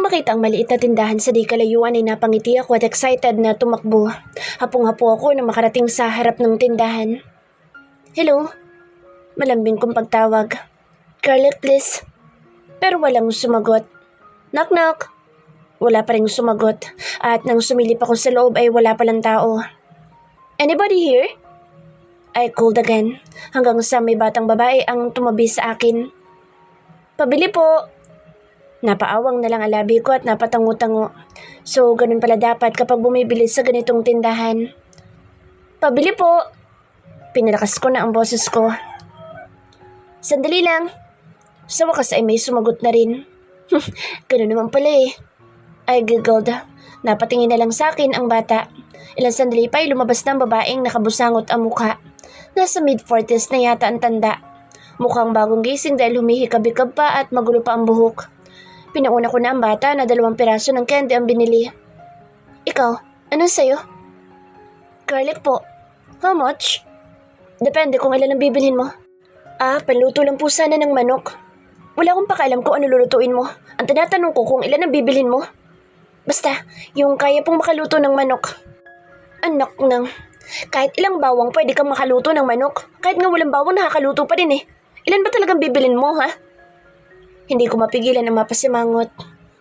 makita ang maliit na tindahan sa di kalayuan ay napangiti ako at excited na tumakbo. Hapong-hapo ako na makarating sa harap ng tindahan. Hello? Malambing kong pagtawag. Garlic please. Pero walang sumagot. Knock knock. Wala pa rin sumagot at nang sumilip ako sa loob ay wala palang tao. Anybody here? I called again hanggang sa may batang babae ang tumabi sa akin. Pabili po. Napaawang na lang ang labi ko at napatango-tango. So, ganun pala dapat kapag bumibili sa ganitong tindahan. Pabili po. Pinalakas ko na ang boses ko. Sandali lang. Sa wakas ay may sumagot na rin. Ganun naman pala eh. I giggled. Napatingin na lang sa akin ang bata. Ilang sandali pa ay lumabas na ang babaeng nakabusangot ang mukha. Nasa mid-40s na yata ang tanda. Mukhang bagong gising dahil humihikab-hikab pa at magulo pa ang buhok. Pinauna ko na ang bata na 2 piraso ng candy ang binili. Ikaw, anong sayo? Garlic po. How much? Depende kung ilan ang bibilhin mo. Panluto lang po sana ng manok. Wala akong pakialam kung ano lulutuin mo. Ang tinatanong ko kung ilan ang bibilhin mo. Basta, yung kaya pong makaluto ng manok. Anak nang, kahit ilang bawang pwede kang makaluto ng manok. Kahit nga walang bawang nakakaluto pa din eh. Ilan ba talagang bibilhin mo ha? Hindi ko mapigilan na mapasimangot.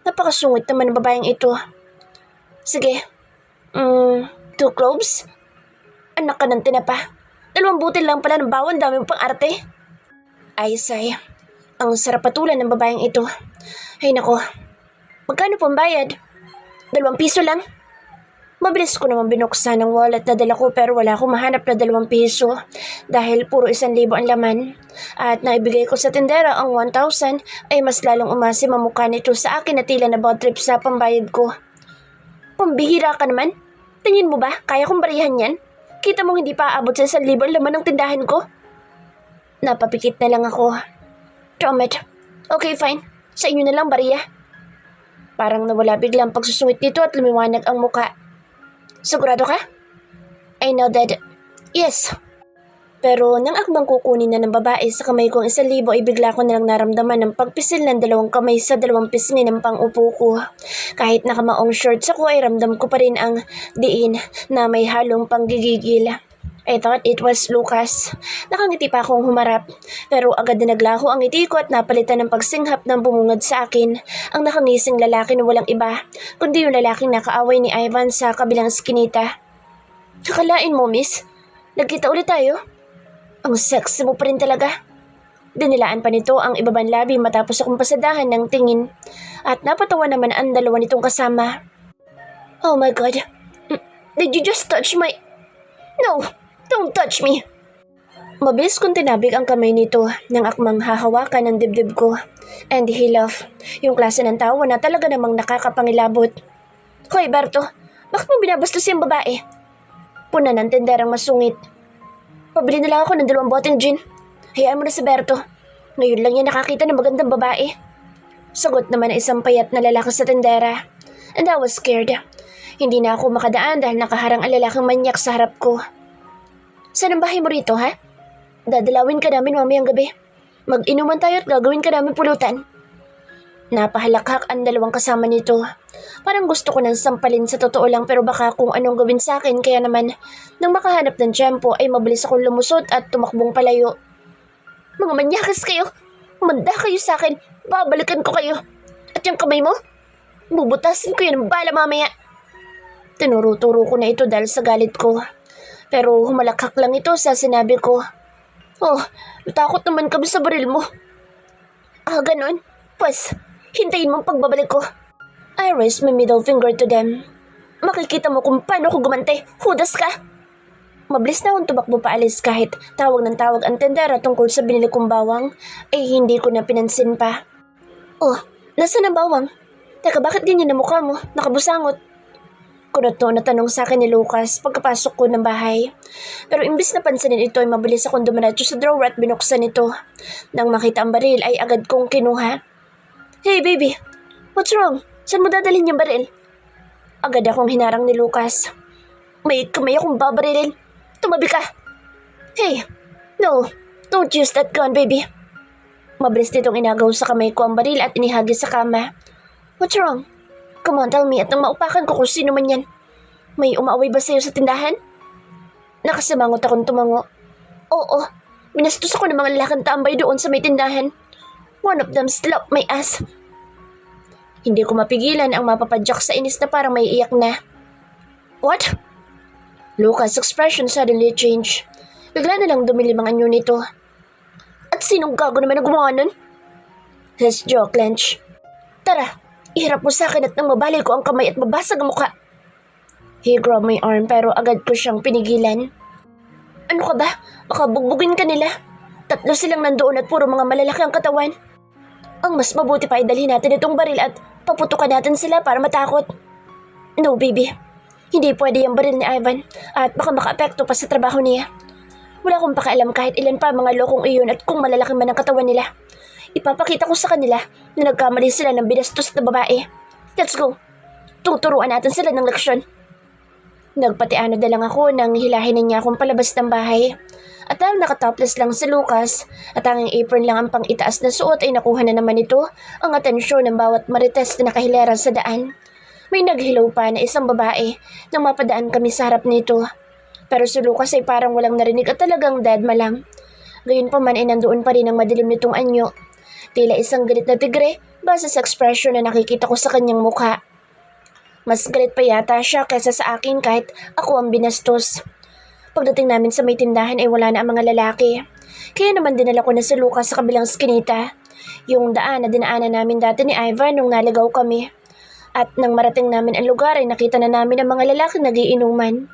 Napakasungit naman ang babaeng ito. Sige. 2 cloves? Anak ka ng tinapa. 2 butil lang pala ng bawang, dami mo pang arte. Ay, say. Ang sarap patulan ng babaeng ito. Ay nako. Magkano pong bayad? 2 piso lang. Mabilis ko naman binuksan ang wallet na dala ko pero wala akong mahanap na 2 piso dahil puro 1,000 ang laman. At naibigay ko sa tindera ang 1,000 ay mas lalong umasim ang mukha nito sa akin na tila na bad trip sa pambayad ko. Pambihira ka naman. Tingin mo ba kaya kong barihan yan? Kita mo hindi pa aabot sa 1,000 ang laman ng tindahan ko? Napapikit na lang ako. Damn. Okay fine. Sa inyo na lang bariya. Parang nawala biglang pagsusungit nito at lumiwanag ang mukha. Sigurado ka? I nodded. Yes. Pero nang akbang kukunin na ng babae sa kamay kong 1,000 ay bigla ko nalang naramdaman ng pagpisil ng 2 kamay sa 2 pisngi ng pang-upo ko. Kahit nakamaong shorts ako ay ramdam ko pa rin ang diin na may halong panggigigil. I thought it was Lucas. Nakangiti pa akong humarap. Pero agad na naglaho ang ngiti ko at napalitan ng pagsinghap ng bumungad sa akin. Ang nakangising lalaki na walang iba, kundi yung lalaking nakaaway ni Ivan sa kabilang skinita. Nakalain mo, miss? Nagkita ulit tayo? Ang sexy mo pa rin talaga. Dinilaan pa nito ang ibabang labi matapos akong pasadahan ng tingin. At napatawa naman ang 2 nitong kasama. Oh my God. Did you just touch my... No! Don't touch me! Mabilis kong tinabig ang kamay nito nang akmang hahawakan ng dibdib ko. And he laughed. Yung klase ng tawa na talaga namang nakakapangilabot. Hoy Berto, bakit mo binabastos yung babae? Puna ng tenderang masungit. Pabili na lang ako ng 2 boteng gin. Hayaan mo na si Berto. Ngayon lang yan nakakita ng magandang babae. Sagot naman ng isang payat na lalaki sa tendera. And I was scared. Hindi na ako makadaan dahil nakaharang ang lalaking manyak sa harap ko. Saan ang bahay mo rito, ha? Dadalawin ka namin mamayang gabi. Mag-inuman tayo at gagawin ka namin pulutan. Napahalakhak ang 2 kasama nito. Parang gusto ko nang sampalin sa totoo lang pero baka kung anong gawin sa akin kaya naman nang makahanap ng tiyempo ay mabilis akong lumusot at tumakbong palayo. Mga manyakas kayo! Manda kayo sa akin! Babalikan ko kayo! At yung kamay mo? Bubutasin ko yan ng bala mamaya! Tinuro-turo ko na ito dahil sa galit ko. Pero humalakhak lang ito sa sinabi ko. Oh, takot naman kami sa baril mo. Ganon? Pues, hintayin mo ang pagbabalik ko. I raised my middle finger to them. Makikita mo kung paano ko gumante. Hudas ka! Mabilis na akong tumakbo paalis kahit tawag ng tawag ang tendera tungkol sa binili kong bawang ay hindi ko na pinansin pa. Oh, nasaan ang bawang? Teka, bakit ganyan na mukha mo? Nakabusangot. Kunot na tanong sa akin ni Lucas pagkapasok ko ng bahay. Pero imbis na pansinin ito ay mabilis akong dumiretso sa drawer at binuksan ito. Nang makita ang baril ay agad kong kinuha. Hey baby, what's wrong? Saan mo dadalhin yung baril? Agad akong hinarang ni Lucas. May kamay akong babarilin. Tumabi ka. Hey, no, don't use that gun baby. Mabilis nitong inagaw sa kamay ko ang baril at inihagis sa kama. What's wrong? Come on, tell me at nang maupakan ko kung sino man yan. May umaaway ba sa'yo sa tindahan? Nakasimangot akong tumango. Oo, minastos ako ng mga lalaking tambay doon sa may tindahan. One of them slapped my ass. Hindi ko mapigilan ang mapapadyak sa inis na parang may iyak na. What? Lucas' expression suddenly changed. Bigla na lang dumilim ang anyo nito. At sinong gago naman na gumawa nun? His jaw clenched. Tara, iharap mo sa akin at nang mabalay ko ang kamay at mabasag ang mukha. He grabbed my arm pero agad ko siyang pinigilan. Ano ka ba? Baka bugbugin ka nila. 3 silang nandoon at puro mga malalaki ang katawan. Ang mas mabuti pa ay dalhin natin itong baril at paputukan natin sila para matakot. No, baby. Hindi pwede yung baril ni Ivan at baka makaapekto pa sa trabaho niya. Wala akong pakialam kahit ilan pa mga lokong iyon at kung malalaki man ang katawan nila. Ipapakita ko sa kanila na nagkamali sila ng binastos na babae. Let's go. Tuturuan natin sila ng leksyon. Nagpatiano na lang ako nang hilahin niya akong palabas ng bahay. At dahil nakatopless lang si Lucas at tanging apron lang ang pang-itaas na suot ay nakuha na naman ito ang atensyon ng bawat marites na nakahilera sa daan. May naghilaw pa na isang babae nang mapadaan kami sa harap nito. Pero si Lucas ay parang walang narinig at talagang deadma lang. Gayunpaman ay nandoon pa rin ang madilim nitong anyo. Tila isang galit na tigre base sa ekspresyon na nakikita ko sa kanyang mukha. Mas galit pa yata siya kaysa sa akin kahit ako ang binastos. Pagdating namin sa may tindahan ay wala na ang mga lalaki. Kaya naman dinala ko na si Lucas sa kabilang skinita. Yung daan na dinaanan namin dati ni Ivan nung naligaw kami. At nang marating namin ang lugar ay nakita na namin ang mga lalaki nagiinuman.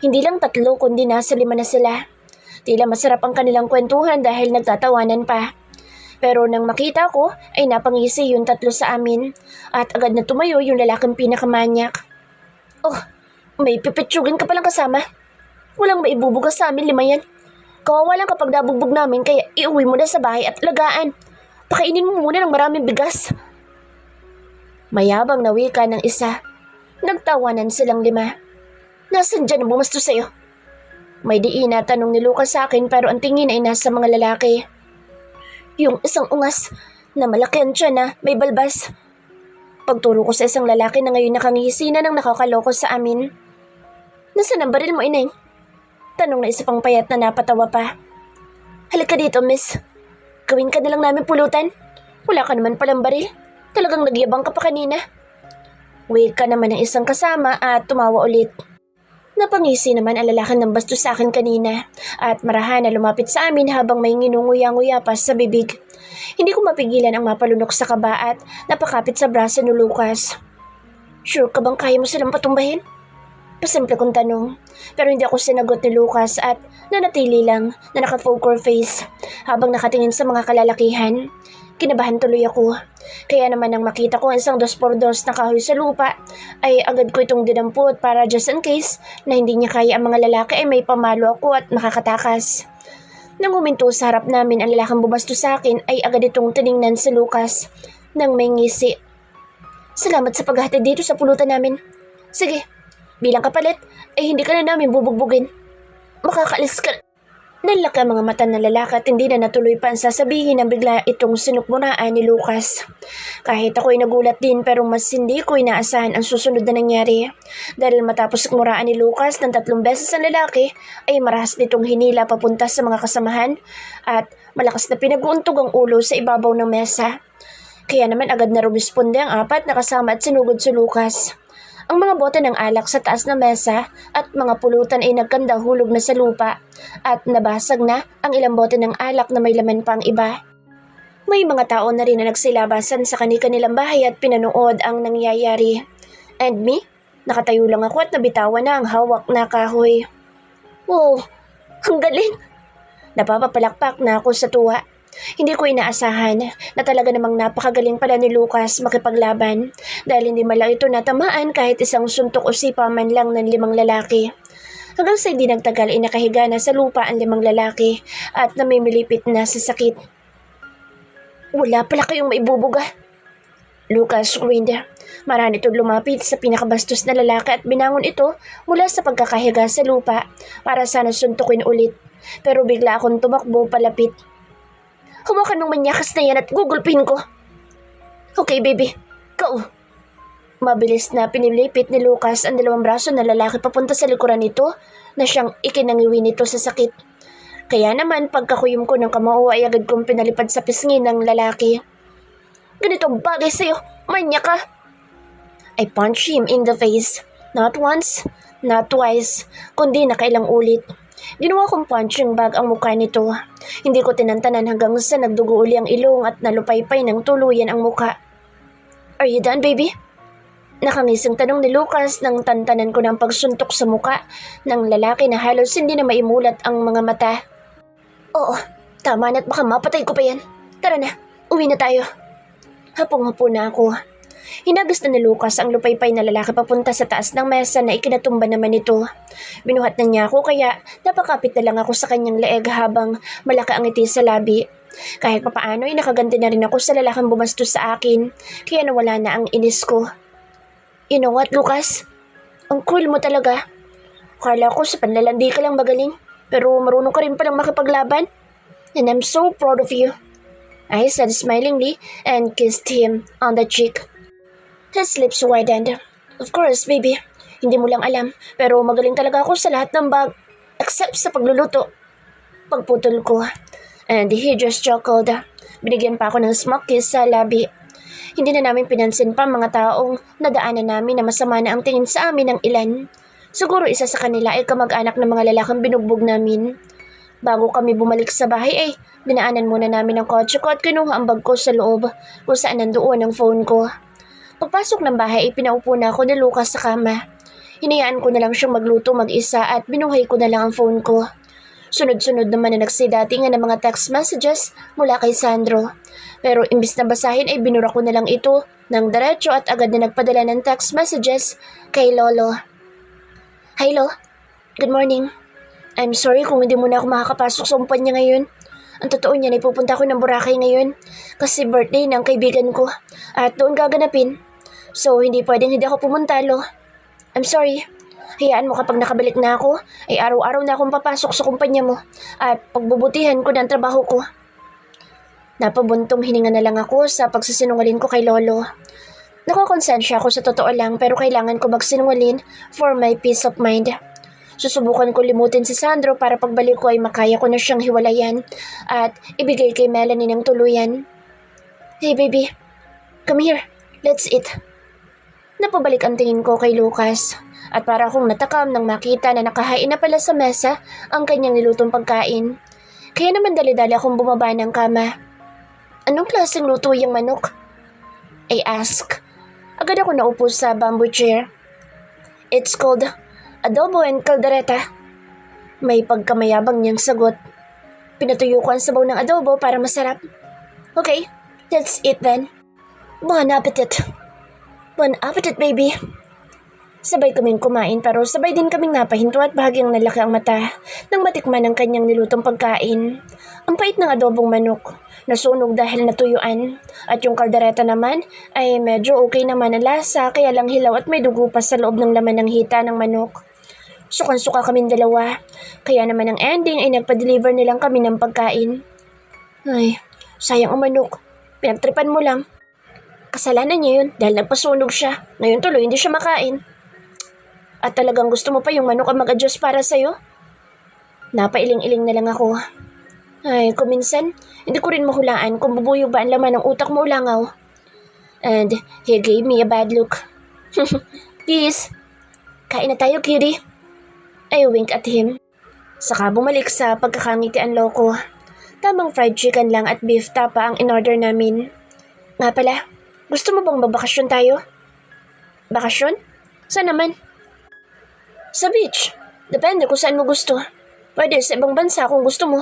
Hindi lang 3 kundi nasa 5 na sila. Tila masarap ang kanilang kwentuhan dahil nagtatawanan pa. Pero nang makita ko ay napangisi yung 3 sa amin at agad na tumayo yung lalaking pinakamanyak. Oh, may pipitsugin ka palang kasama. Walang maibubugas sa amin 5 yan. Kawawa lang kapag nabugbog namin kaya iuwi mo na sa bahay at lagaan. Pakainin mo muna ng maraming bigas. Mayabang na wika ng isa. Nagtawanan silang 5. Nasaan dyan ang bumastos sa'yo? May diin na tanong ni Lucas sa akin pero ang tingin ay nasa mga lalaki. Yung isang ungas na malaki ang tiyan na may balbas. Pagturo ko sa isang lalaki na ngayon nakangisi na ng nakakaloko sa amin. Nasaan ang baril mo, ineng? Tanong na isa pang payat na napatawa pa. Halika dito, miss. Gawin ka na lang namin pulutan. Wala ka naman palang baril. Talagang nagyabang ka pa kanina. Wika naman ng isang kasama at tumawa ulit. Napangisi naman ang lalaki ng bastos sa akin kanina at marahan na lumapit sa amin habang may nginunguya-nguya pa sa bibig. Hindi ko mapigilan ang mapalunok sa kaba at napakapit sa braso ni Lucas. Sure ka bang kaya mo silang patumbahin? Pasimple kong tanong. Pero hindi ako sinagot ni Lucas at nanatili lang na naka-poker face habang nakatingin sa mga kalalakihan. Kinabahan tuloy ako. Kaya naman nang makita ko ang isang 2x2 na kahoy sa lupa, ay agad ko itong dinampot para just in case na hindi niya kaya ang mga lalaki ay may pamalo ako at makakatakas. Nang huminto sa harap namin ang lalaking bumasto sa akin ay agad itong tiningnan si Lucas nang may ngisi. Salamat sa paghatid dito sa pulutan namin. Sige, bilang kapalit ay hindi ka na namin bubugbugin. Makakaalis ka. Nalaki ang mga mata ng lalaki at hindi na natuloy pa ang sasabihin ng bigla itong sinukmuraan ni Lucas. Kahit ako'y nagulat din pero mas hindi ko inaasahan ang susunod na nangyari. Dahil matapos sikmuraan ni Lucas ng 3 beses ang lalaki ay marahas nitong hinila papunta sa mga kasamahan at malakas na pinag-uuntog ang ulo sa ibabaw ng mesa. Kaya naman agad na rumisponde ang 4 na kasama at sinugod si Lucas. Ang mga bote ng alak sa taas ng mesa at mga pulutan ay nagkandang hulog na sa lupa at nabasag na ang ilang bote ng alak na may laman pa ang iba. May mga tao na rin na nagsilabasan sa kanilang bahay at pinanood ang nangyayari. And me? Nakatayo lang ako at nabitawan na ang hawak na kahoy. Wow, ang galing! Napapapalakpak na ako sa tuwa. Hindi ko inaasahan na talaga namang napakagaling pala ni Lucas makipaglaban dahil hindi malang ito natamaan kahit isang suntok o sipa man lang ng 5 lalaki. Hanggang sa hindi nagtagal ay nakahiga na sa lupa ang 5 lalaki at namimilipit na sa sakit. Wala pala kayong maibubuga. Lucas grinned. Marami ito lumapit sa pinakabastos na lalaki at binangon ito mula sa pagkakahiga sa lupa para sana suntukin ulit. Pero bigla akong tumakbo palapit. Hawakan ng manyakas na yan at gugulpin ko. Okay, baby. Go. Mabilis na pinilipit ni Lucas ang dalawang braso na lalaki papunta sa likuran nito na siyang ikinangiwi nito sa sakit. Kaya naman pagkakuyom ko ng kamao ay agad kong pinalipad sa pisngi ng lalaki. Ganitong bagay sa'yo, manya ka! I punched him in the face. Not once, not twice, kundi nakailang ulit. Ginawa kong punching bag ang mukha nito. Hindi ko tinantanan hanggang sa nagdugo uli ang ilong at nalupaypay ng tuluyan ang mukha. Are you done, baby? Nakangising tanong ni Lucas nang tantanan ko ng pagsuntok sa muka ng lalaki na halos hindi na maimulat ang mga mata. Oo, tama na't baka mapatay ko pa yan. Tara na, uwi na tayo. Hapong-hapo na ako. Hinagas na ni Lucas ang lupaypay na lalaki papunta sa taas ng mesa na ikinatumba naman ito. Binuhat na niya ako kaya napakapit na lang ako sa kanyang leeg habang malaka ang ngiti sa labi. Kahit papaano ay nakaganti na rin ako sa lalaking bumastos sa akin kaya nawala na ang inis ko. You know what, Lucas? Ang cool mo talaga. Akala ko sa panlalandi ka lang magaling, pero marunong ka rin palang makipaglaban. And I'm so proud of you. I said smilingly and kissed him on the cheek. His lips widened. Of course, baby. Hindi mo lang alam, pero magaling talaga ako sa lahat ng bag, except sa pagluluto. Pagputol ko. And he just chuckled. Binigyan pa ako ng smoke kiss sa labi. Hindi na namin pinansin pa mga taong nadaanan namin na masama na ang tingin sa amin ng ilan. Siguro isa sa kanila ay kamag-anak ng mga lalaking binugbog namin. Bago kami bumalik sa bahay ay dinaanan muna namin ang kotse ko at kinuha ang bag ko sa loob kung saan nandoon ang phone ko. Pagpasok ng bahay ay pinaupo na ako ni Lucas sa kama. Hinayaan ko na lang siyang magluto mag-isa at binuhay ko na lang ang phone ko. Sunod-sunod naman na nagsidatingan ng mga text messages mula kay Sandro. Pero imbis na basahin ay binura ko na lang ito ng diretso at agad na nagpadala ng text messages kay Lolo. Hi Lo, good morning. I'm sorry kung hindi mo na ako makakapasok sa umpan niya ngayon. Ang totoo niya ay pupunta ako ng Boracay ngayon kasi birthday ng kaibigan ko at doon gaganapin. So hindi pwedeng hindi ako pumunta, Lo. I'm sorry. Hayaan mo kapag nakabalik na ako ay araw-araw na akong papasok sa kumpanya mo at pagbubutihan ko ng trabaho ko. Napabuntong hininga na lang ako sa pagsisinungaling ko kay Lolo. Nakokonsensya ako sa totoo lang pero kailangan ko magsinungaling for my peace of mind. Susubukan ko limutin si Sandro para pagbalik ko ay makaya ko na siyang hiwalayan at ibigay kay Melanie ng tuluyan. Hey baby, come here, let's eat. Napabalik ang tingin ko kay Lucas at para akong natakam nang makita na nakahain na pala sa mesa ang kanyang nilutong pagkain. Kaya naman dali-dali akong bumaba ng kama. Anong klaseng luto yung manok? I asked. Agad ako naupo sa bamboo chair. It's called adobo and caldereta. May pagkamayabang niyang sagot. Pinatuyo ko ang sabaw ng adobo para masarap. Okay, let's eat then. Bon appetit. Bon appetit, baby. Sabay kaming kumain pero sabay din kaming napahinto at bahagyang nalaki ang mata nang matikman ang kanyang nilutong pagkain. Ang pait ng adobong manok, nasunog dahil natuyuan. At yung kaldereta naman ay medyo okay naman ang lasa kaya lang hilaw at may dugo pa sa loob ng laman ng hita ng manok. Sukan-suka kaming dalawa, kaya naman ang ending ay nagpa-deliver nilang kami ng pagkain. Ay, sayang ang manok. Pinagtripan mo lang. Kasalanan niya yun dahil nagpasunog siya. Ngayon tuloy hindi siya makain. At talagang gusto mo pa yung manok ang mag-adjust para sa'yo? Napailing-iling na lang ako. Ay, kuminsan, hindi ko rin mahulaan kung bubuyog ba ang laman ng utak mo o langaw. And he gave me a bad look. Peace. Kain na tayo, Kitty. I winked at him. Saka bumalik sa pagkakangitian loko. Tamang fried chicken lang at beef tapa ang in-order namin. Nga pala, gusto mo bang babakasyon tayo? Bakasyon? Saan naman? Sa beach. Depende kung saan mo gusto. Pwede sa ibang bansa kung gusto mo.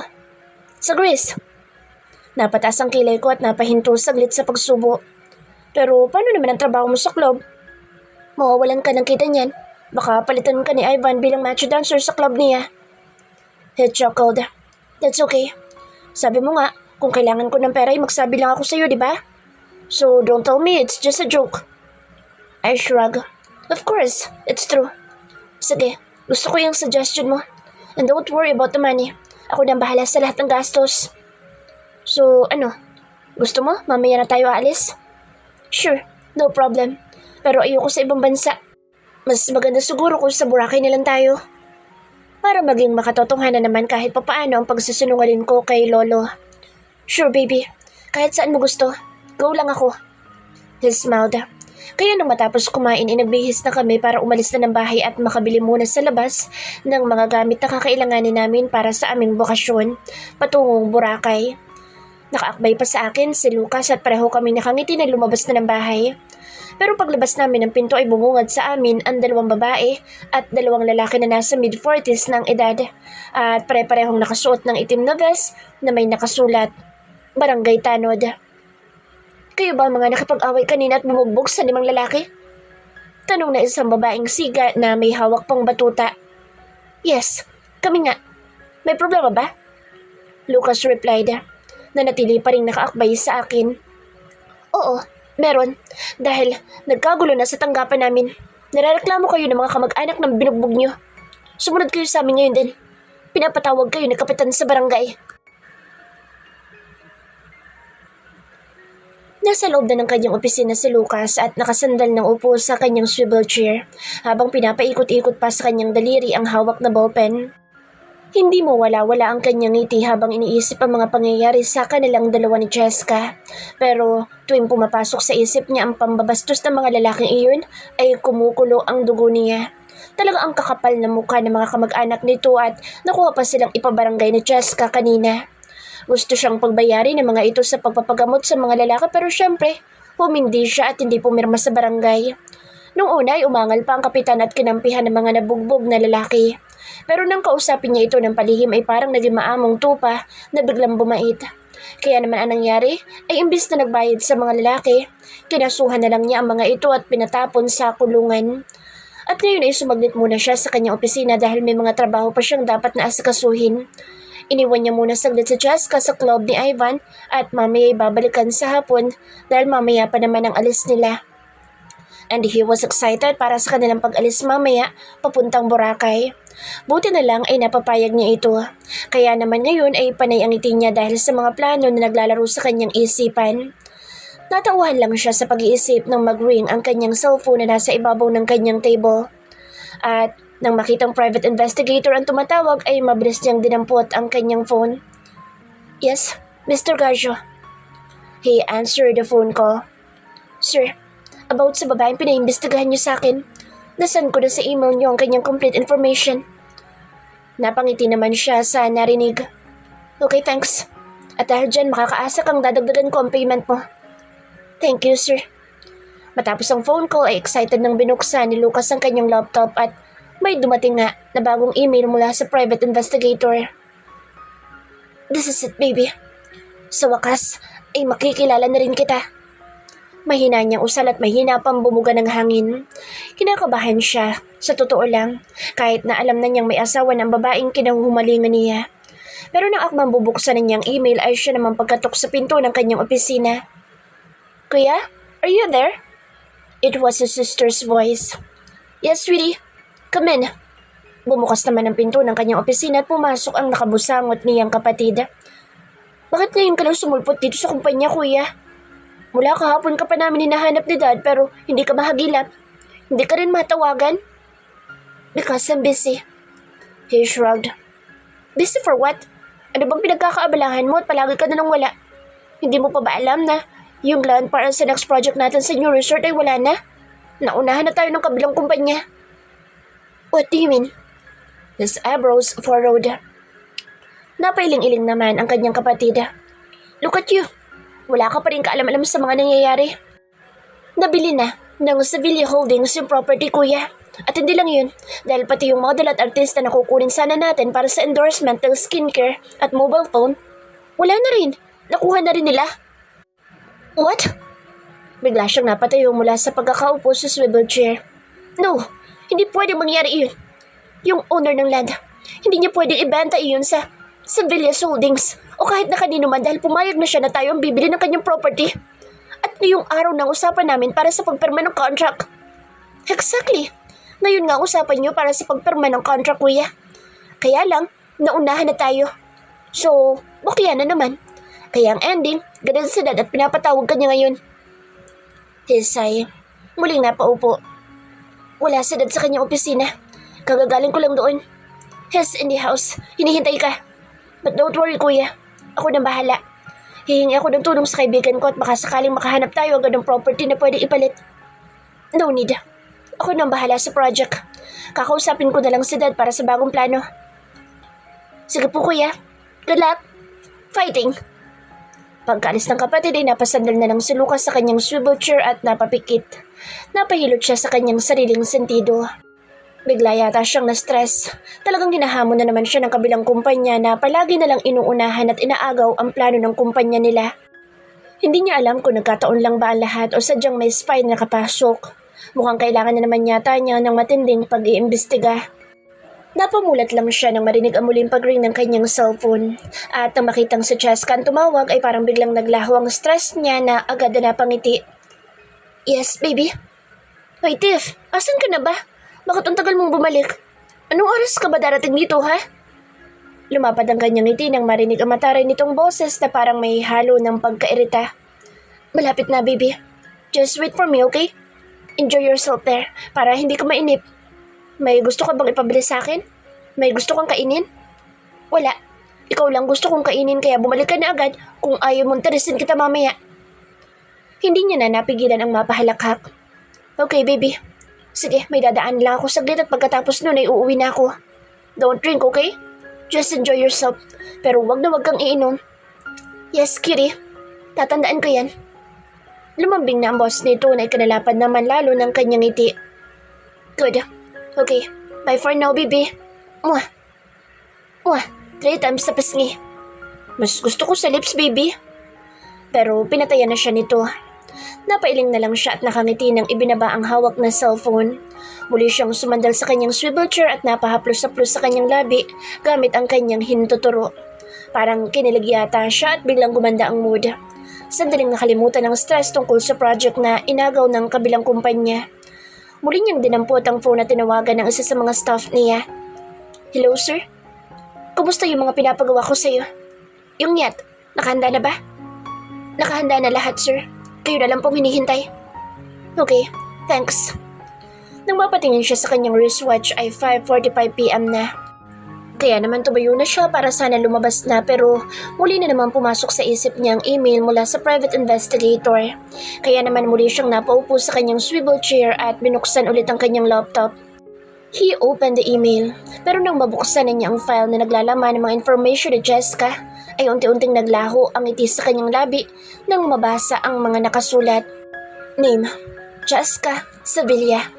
Sa Greece. Napataas ang kilay ko at napahinto saglit sa pagsubo. Pero paano naman ang trabaho mo sa club? Mawawalan ka ng kita niyan. Baka palitan ka ni Ivan bilang macho dancer sa club niya. He chuckled. That's okay. Sabi mo nga, kung kailangan ko ng pera ay magsabi lang ako sa'yo, di ba? So don't tell me it's just a joke. I shrug. Of course, it's true. Sige, gusto ko yung suggestion mo. And don't worry about the money. Ako nang bahala sa lahat ng gastos. So, ano? Gusto mo? Mamaya na tayo aalis? Sure, no problem. pero ayoko sa ibang bansa. Mas maganda siguro kung sa Boracay na lang tayo. Para maging makatotohanan naman kahit papaano ang pagsusunungalin ko kay Lolo. Sure baby, kahit saan mo gusto, go lang ako. He smiled. Kaya nang matapos kumain ay nagbihis na kami para umalis na ng bahay at makabili muna sa labas ng mga gamit na kakailanganin namin para sa aming bokasyon patungong Boracay. Nakaakbay pa sa akin si Lucas at pareho kami nakangiti na lumabas na ng bahay. Pero paglabas namin ng pinto ay bumungad sa amin ang 2 babae at 2 lalaki na nasa mid-40s ng edad at pare-parehong nakasuot ng itim na vest na may nakasulat, Barangay Tanod. Kayo ba mga nakipag-away kanina at bumugbog sa 5 lalaki? Tanong na isang babaeng siga na may hawak pang batuta. Yes, kami nga. May problema ba? Lucas replied, na natili pa rin nakaakbay sa akin. Oo, meron. Dahil nagkagulo na sa tanggapan namin. Nirereklamo kayo ng mga kamag-anak ng binugbog nyo. Sumunod kayo sa amin ngayon din. Pinapatawag kayo ng kapitan sa barangay. Nasa loob na ng kanyang opisina si Lucas at nakasandal ng upo sa kanyang swivel chair habang pinapaikot-ikot pa sa kanyang daliri ang hawak na ballpen. Hindi mo wala-wala ang kanyang ngiti habang iniisip ang mga pangyayari sa kanilang dalawa ni Jessica. Pero tuwing pumapasok sa isip niya ang pambabastos ng mga lalaking iyon ay kumukulo ang dugo niya. Talaga ang kakapal na mukha ng mga kamag-anak nito at nakuha pa silang ipabarangay ni Jessica kanina. Gusto siyang pagbayarin ng mga ito sa pagpapagamot sa mga lalaki pero syempre, humindi siya at hindi pumirma sa barangay. Nung una ay umangal pa ang kapitan at kinampihan ng mga nabugbog na lalaki. Pero nang kausapin niya ito ng palihim ay parang naging maamong tupa na biglang bumait. Kaya naman ang nangyari ay imbis na nagbayad sa mga lalaki, kinasuhan na lang niya ang mga ito at pinatapon sa kulungan. At ngayon ay sumaglit muna siya sa kanyang opisina dahil may mga trabaho pa siyang dapat na asikasuhin. Iniwan niya muna saglit si Jessica sa club ni Ivan at mamaya ay babalikan sa hapon dahil mamaya pa naman ang alis nila. And he was excited para sa kanilang pag-alis mamaya papuntang Boracay. Buti na lang ay napapayag niya ito. Kaya naman ngayon ay panay ang ngiti niya dahil sa mga plano na naglalaro sa kanyang isipan. Natauhan lang siya sa pag-iisip nang mag-ring ang kanyang cellphone na nasa ibabaw ng kanyang table. At nang makitang private investigator ang tumatawag ay mabilis niyang dinampot ang kanyang phone. Yes, Mr. Garjo. He answered the phone call. Sir, about sa babaeng pinaimbestigahan niyo sa akin. Nasend ko na sa email niyo ang kanyang complete information. Napangiti naman siya sa narinig. Okay, thanks. At dahil dyan, makakaasa kang dadagdagan ko ang payment mo. Thank you, sir. Matapos ang phone call ay excited nang binuksan ni Lucas ang kanyang laptop at may dumating nga na bagong email mula sa private investigator. This is it, baby. Sa wakas, ay makikilala na rin kita. Mahina niyang usal at mahina pang bumuga ng hangin. Kinakabahan siya, sa totoo lang, kahit na alam na niyang may asawa ng babaeng kinahuhumalingan niya. Pero nang akmang bubuksan na niyang email ay siya naman pagkatok sa pinto ng kanyang opisina. Kuya, are you there? It was his sister's voice. Yes, sweetie. Come in. Bumukas naman ang pinto ng kanyang opisina at pumasok ang nakabusangot niyang kapatid. Bakit ngayon ka lang sumulpot dito sa kumpanya, kuya? Mula kahapon ka pa namin hinahanap ni Dad pero hindi ka mahagilap. Hindi ka rin matawagan? Because I'm busy. He shrugged. Busy for what? Ano bang pinagkakaabalahan mo at palagi ka na nang wala? Hindi mo pa ba alam na yung land para sa next project natin sa new resort ay wala na? Naunahan na tayo ng kabilang kumpanya. What do you mean? His eyebrows furrowed. Napailing-iling naman ang kanyang kapatid. Look at you. Wala ka pa rin kaalam-alam sa mga nangyayari. Nabili na ng Sevilla Holdings yung property, kuya. At hindi lang yun, dahil pati yung model at artista na kukunin sana natin para sa endorsement ng skincare at mobile phone, wala na rin. Nakuha na rin nila. What? Bigla siyang napatayo mula sa pagkakaupo sa swivel chair. No, hindi pwedeng mangyari yun. Yung owner ng land, hindi niya pwedeng ibenta iyon sa Sevilla Holdings o kahit na kanino man dahil pumayag na siya na tayo ang bibili ng kanyang property. At ngayong araw ng usapan namin para sa pagpirma ng contract. Exactly. Ngayon nga usapan niyo para sa pagpirma ng contract, kuya. Kaya lang, naunahan na tayo. So, bukya na naman. Kaya ang ending, ganun sa Dad at pinapatawag ka niya ngayon. He sighed. Muling napaupo. Wala si Dad sa kanyang opisina. Kagagaling ko lang doon. He's in the house. Hinihintay ka. But don't worry, kuya. Ako na bahala. Hihingi ako ng tulong sa kaibigan ko at baka sakaling makahanap tayo agad ng property na pwede ipalit. No need. Ako na bahala sa project. Kakausapin ko na lang si Dad para sa bagong plano. Sige po, kuya. Good luck. Fighting. Pagkaalis ng kapatid ay napasandal na lang si Lucas sa kanyang swivel chair at napapikit. Napahilot siya sa kanyang sariling sentido. Bigla yata siyang na-stress. Talagang hinahamon na naman siya ng kabilang kumpanya na palagi na lang inuunahan at inaagaw ang plano ng kumpanya nila. Hindi niya alam kung nagkataon lang ba ang lahat o sadyang may spy na nakapasok. Mukhang kailangan na naman yata niya ng matinding pag-iimbestiga. Napamulat lang siya nang marinig ang muling pag-ring ng kanyang cellphone. At nang makitang si Cheska ang tumawag ay parang biglang naglaho ang stress niya na agad na napangiti. Yes, baby? Hoy, Tiff, asan ka na ba? Bakit ang tagal mong bumalik? Anong oras ka ba darating dito, ha? Lumapad ang kanyang ngiti nang marinig ang mataray nitong boses na parang may halo ng pagkairita. Malapit na, baby. Just wait for me, okay? Enjoy yourself there para hindi ka mainip. May gusto ka bang ipabili sa akin? May gusto kang kainin? Wala. Ikaw lang gusto kong kainin kaya bumalik ka na agad kung ayaw mong tarisin kita mamaya. Hindi niya na napigilan ang mapahalakhak. Okay, baby. Sige, may dadaan lang ako saglit at pagkatapos nun ay uuwi na ako. Don't drink, okay? Just enjoy yourself. Pero wag na wag kang iinom. Yes, Kitty. Tatandaan ko yan. Lumambing na ang boss nito na ikinalapad naman lalo ng kanyang ngiti. Good. Okay, bye for now, baby. Mwah. Mwah, 3 times sa pisngi. Mas gusto ko sa lips, baby. Pero pinatayan na siya nito. Napailing na lang siya at nakangiti nang ibinaba ang hawak na cellphone. Muli siyang sumandal sa kanyang swivel chair at napahaplos-haplos sa kanyang labi gamit ang kanyang hintuturo. Parang kinilig yata siya at biglang gumanda ang mood. Sandaling nakalimutan ang stress tungkol sa project na inagaw ng kabilang kumpanya. Muli niyang dinampot ang phone at tinawagan ng isa sa mga staff niya. Hello, sir? Kumusta yung mga pinapagawa ko sa'yo? Yung yacht, nakahanda na ba? Nakahanda na lahat, sir. Kayo na lang pong hinihintay. Okay, thanks. Nang mapatingin siya sa kanyang wristwatch ay 5:45 PM na. Kaya naman tumayo na siya para sana lumabas na pero muli na naman pumasok sa isip niya ang email mula sa private investigator. Kaya naman muli siyang napaupo sa kanyang swivel chair at binuksan ulit ang kanyang laptop. He opened the email pero nang mabuksan na niya ang file na naglalaman ng mga information ni Jessica ay unti-unting naglaho ang ngiti sa kanyang labi nang mabasa ang mga nakasulat. Name, Jessica Sevilla.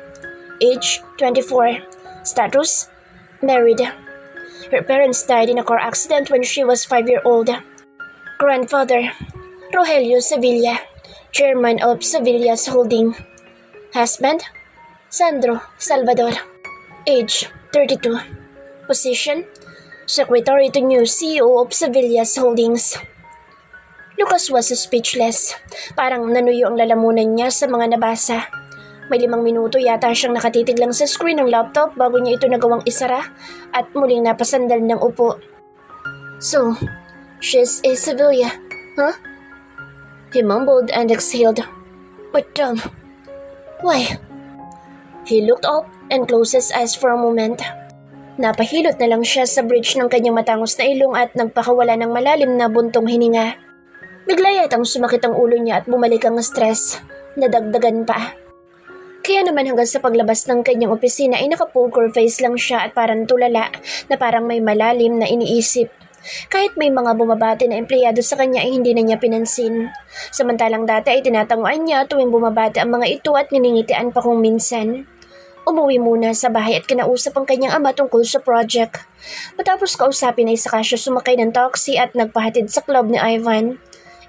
Age, 24. Status, married. Her parents died in a car accident when she was 5-year-old. Grandfather, Rogelio Sevilla, chairman of Sevilla's Holding. Husband, Sandro Salvador. Age, 32. Position, Secretary to new CEO of Sevilla's Holdings. Lucas was speechless. Parang nanuyo ang lalamunan niya sa mga nabasa. May 5 minuto yata siyang nakatitig lang sa screen ng laptop bago niya ito nagawang isara at muling napasandal ng upo. So, she's a Sevilla, huh? He mumbled and exhaled. But why? He looked up and closed his eyes for a moment. Napahilot na lang siya sa bridge ng kanyang matangos na ilong at nagpakawala ng malalim na buntong hininga. Bigla yatang sumakit ang ulo niya at bumalik ang stress. Nadagdagan pa. Kaya naman hanggang sa paglabas ng kanyang opisina ay naka-poker face lang siya at parang tulala na parang may malalim na iniisip. Kahit may mga bumabati na empleyado sa kanya ay hindi na niya pinansin. Samantalang dati ay tinatanguan niya tuwing bumabati ang mga ito at niningitian pa kung minsan. Umuwi muna sa bahay at kinausap ang kanyang ama tungkol sa project. Matapos kausapin ay saka siya sumakay ng taxi at nagpahatid sa club ni Ivan.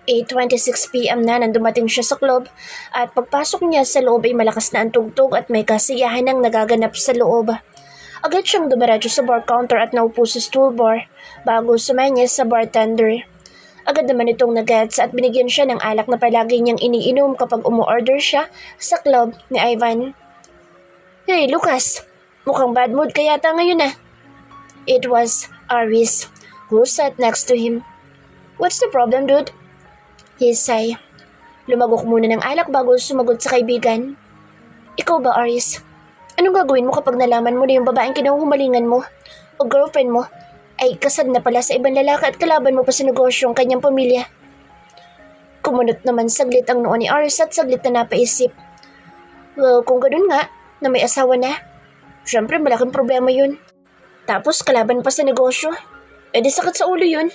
8:26 PM na nang dumating siya sa club at pagpasok niya sa loob ay malakas na ang tugtog at may kasiyahan ang nagaganap sa loob. Agad siyang dumiretso sa bar counter at naupo sa stool bar bago sumanya sa bartender. Agad naman itong nagets at binigyan siya ng alak na palagi niyang iniinom kapag umu-order siya sa club ni Ivan. Hey, Lucas, mukhang bad mood ka yata ngayon ah. It was Aris, who sat next to him. What's the problem, dude? He sighed. Lumagok muna ng alak bago sumagot sa kaibigan. Ikaw ba, Aris? Anong gagawin mo kapag nalaman mo na yung babaeng kinahuhumalingan mo o girlfriend mo ay kasal na pala sa ibang lalaki at kalaban mo pa sa negosyo ang kanyang pamilya? Kumunot naman saglit ang noo ni Aris at saglit na napaisip. Well, kung ganun nga, na may asawa na, syempre malaking problema yun. Tapos kalaban pa sa negosyo, di sakit sa ulo yun.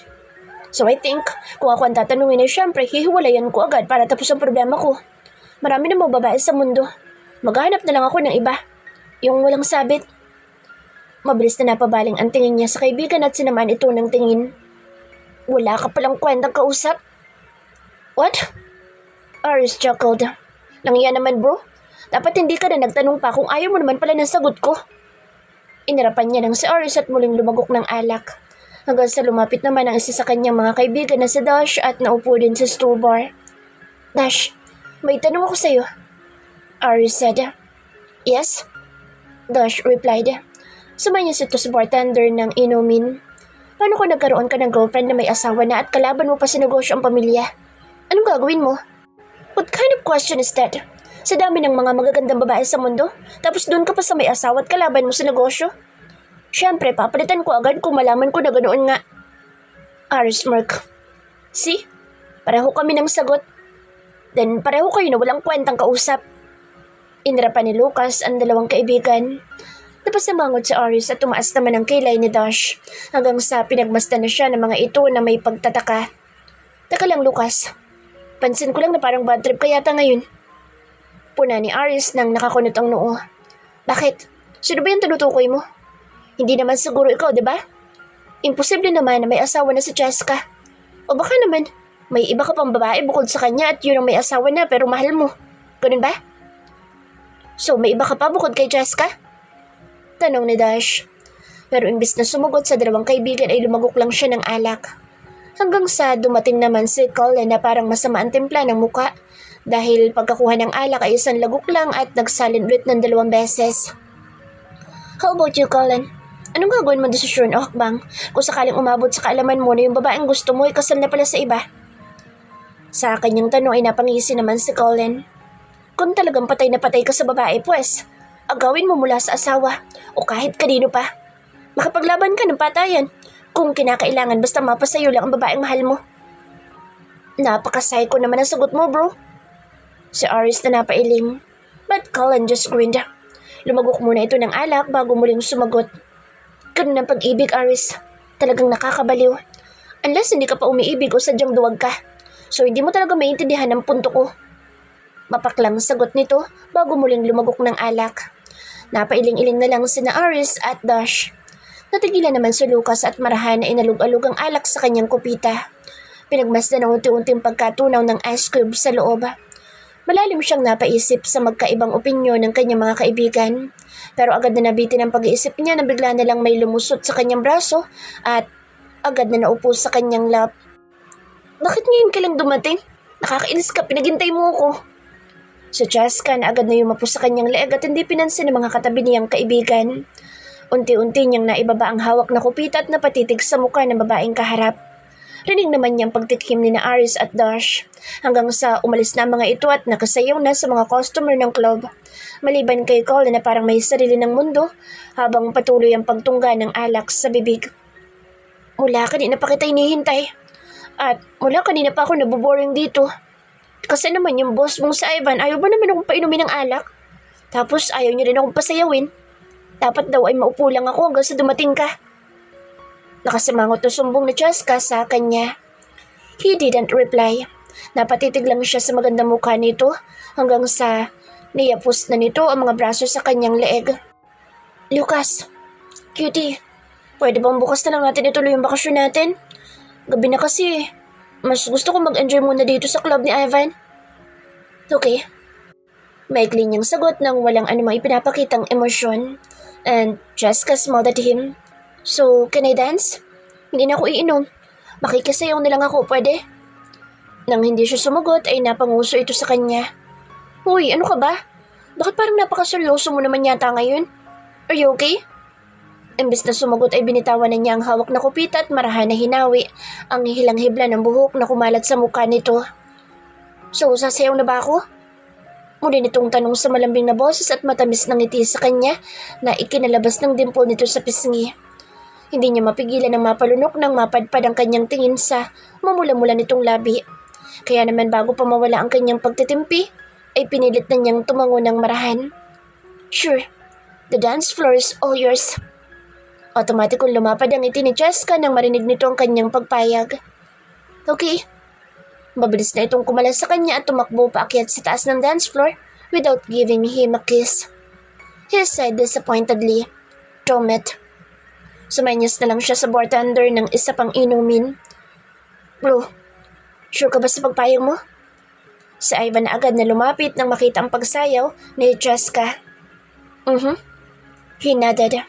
So I think, kung ako ang tatanungin ay syempre, hihiwalayan ko agad para tapos ang problema ko. Marami na mga babae sa mundo. Maghahanap na lang ako ng iba. Yung walang sabit. Mabilis na napabaling ang tingin niya sa kaibigan at sinamaan ito ng tingin. Wala ka palang kwentang kausap. What? Aris chuckled. Nangya naman bro. Dapat hindi ka na nagtanong pa kung ayaw mo naman pala ng sagot ko. Inarapan niya ng si Aris at muling lumagok ng alak. Hanggang sa lumapit naman ang isa sa kanyang mga kaibigan na si Dash at naupo din sa stool bar. Dash, may tanong ako sa'yo. Aris said. Yes? Dash replied. Sabay niya ito sa bartender ng inumin. Paano kung nagkaroon ka ng girlfriend na may asawa na at kalaban mo pa sa negosyo ang pamilya? Anong gagawin mo? What kind of question is that? Sa dami ng mga magagandang babae sa mundo, tapos doon ka pa sa may asawa at kalaban mo sa negosyo? Siyempre, papalitan ko agad kung malaman ko na ganoon nga. Aris smirk. See? Pareho kami ng sagot. Then pareho kayo na walang kwentang kausap. Inirapan ni Lucas ang dalawang kaibigan. Napasamangot si Aris at tumaas naman ang kilay ni Dash hanggang sa pinagmasdan na siya ng mga ito na may pagtataka. Taka lang Lucas, pansin ko lang na parang bad trip ka yata ngayon. Puna ni Aris nang nakakunot ang noo. Bakit? Sino ba yung tinutukoy mo? Hindi naman siguro ikaw, di ba? Imposible naman na may asawa na si Jessica. O baka naman, may iba ka pang babae bukod sa kanya at yun ang may asawa na pero mahal mo. Ganun ba? So may iba ka pa bukod kay Jessica? Tanong ni Dash. Pero imbis na sumugot sa dalawang kaibigan ay lumagok lang siya ng alak. Hanggang sa dumating naman si Colin na parang masama ang timpla ng muka dahil pagkakuha ng alak ay isang lagok lang at nagsalin ulit ng 2 beses. How about you, Colin? Anong gagawin mo desisyon o hakbang kung sakaling umabot sa kaalaman mo na yung babaeng gusto mo ay kasal na pala sa iba? Sa kanyang tanong ay napangisi naman si Colin. Kung talagang patay na patay ka sa babae, pues, agawin mo mula sa asawa o kahit kanino pa. Makapaglaban ka ng patayan kung kinakailangan basta mapasayo lang ang babaeng mahal mo. Napaka-psycho naman ang sagot mo, bro. Si Aris na napailing. But Colin just grinned. Lumagok muna ito ng alak bago muling sumagot. Ganun ang pag-ibig, Aris. Talagang nakakabaliw. Unless hindi ka pa umiibig o sadyang duwag ka. So hindi mo talaga maintindihan ang punto ko. Mapaklang sagot nito bago muling lumagok ng alak. Napailing-iling na lang sina Aris at Dash. Natigilan naman si Lucas at marahan na inalug-alug ang alak sa kanyang kupita. Pinagmasdan ng unti-unting pagkatunaw ng ice cube sa loob. Malalim siyang napaisip sa magkaibang opinyon ng kanyang mga kaibigan. Pero agad na nabitin ang pag-iisip niya na bigla na lang may lumusot sa kanyang braso at agad na naupo sa kanyang lap. Bakit ngayon ka lang dumating? Nakakainis ka, pinaghintay mo ako. Si Jessica na agad na yumapo sa kanyang leeg at hindi pinansin ng mga katabi niyang kaibigan. Unti-unti niyang naibaba ang hawak na kupita at napatitig sa mukha ng babaeng kaharap. Rinig naman niyang pagtikim ni na Aris at Dash hanggang sa umalis na mga ito at nakasayaw na sa mga customer ng club. Maliban kay Colin na parang may sarili ng mundo habang patuloy ang pagtungga ng alak sa bibig. Mula kanina pa kita hinihintay. At mula kanina pa ako naboboring dito. Kasi naman yung boss mong si Ivan ayaw ba naman akong painumin ng alak? Tapos ayaw niya rin akong pasayawin. Dapat daw ay maupo lang ako hanggang sa dumating ka. Nakasimangot na sumbong ni Jessica sa kanya. He didn't reply. Napatitig lang siya sa magandang mukha nito hanggang sa niyapos na nito ang mga braso sa kanyang leeg. Lucas, cutie, pwede bang bukas na lang natin ituloy yung bakasyon natin? Gabi na kasi. Mas gusto ko mag-enjoy muna dito sa club ni Ivan. Okay. Maikli niyang sagot nang walang anumang ipinapakitang emosyon. And Jessica smiled at him. So, can I dance? Hindi na ako iinom. Makikisayaw na lang ako, pwede? Nang hindi siya sumagot ay napanguso ito sa kanya. Uy, ano ka ba? Bakit parang napakaseryoso mo naman yata ngayon? Are you okay? Imbes na sumagot ay binitawan na niya ang hawak na kupita at marahan na hinawi ang hilang-hibla ng buhok na kumalat sa mukha nito. So, sasayaw na ba ako? Muli nitong tanong sa malambing na boses at matamis na ngiti sa kanya na ikinalabas ng dimple nito sa pisngi. Hindi niya mapigilan ng mapalunok nang mapadpad ang kanyang tingin sa mamula-mula nitong labi. Kaya naman bago pa mawala ang kanyang pagtitimpi, ay pinilit na niyang tumango ng marahan. Sure, the dance floor is all yours. Automatikong lumapad ang ngiti ni Jessica nang marinig nito ang kanyang pagpayag. Okay. Mabilis na itong kumalas sa kanya at tumakbo paakyat sa taas ng dance floor without giving him a kiss. He sighed disappointedly. Damn it. Sumanyas na lang siya sa bartender ng isa pang inumin. Bro, sure ka ba sa pagpayag mo? Si Ivan na agad na lumapit nang makita ang pagsayaw ni Jessica. He nodded.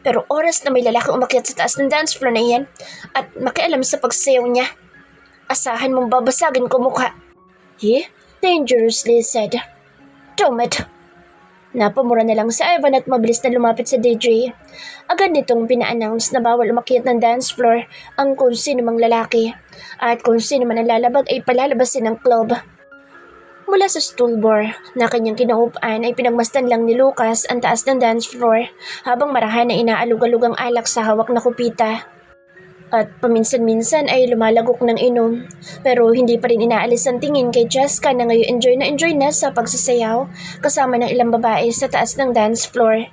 Pero oras na may lalaki umakyat sa taas ng dance floor na iyan at makialam sa pagsayaw niya, asahan mong babasagin ko mukha. He dangerously said. Damn it. Napamura na lang si Ivan at mabilis na lumapit sa DJ. Agad nitong pina-announce na bawal umakyat ng dance floor ang kung sino mang lalaki at kung sino man ang lalabag ay palalabasin ng club. Mula sa stool bar na kanyang kinaupan ay pinagmasdan lang ni Lucas ang taas ng dance floor habang marahan na inaalug-alug ang alak sa hawak na kupita. At paminsan-minsan ay lumalagok ng inom pero hindi pa rin inaalis ang tingin kay Jessica na ngayon enjoy na sa pagsasayaw kasama ng ilang babae sa taas ng dance floor.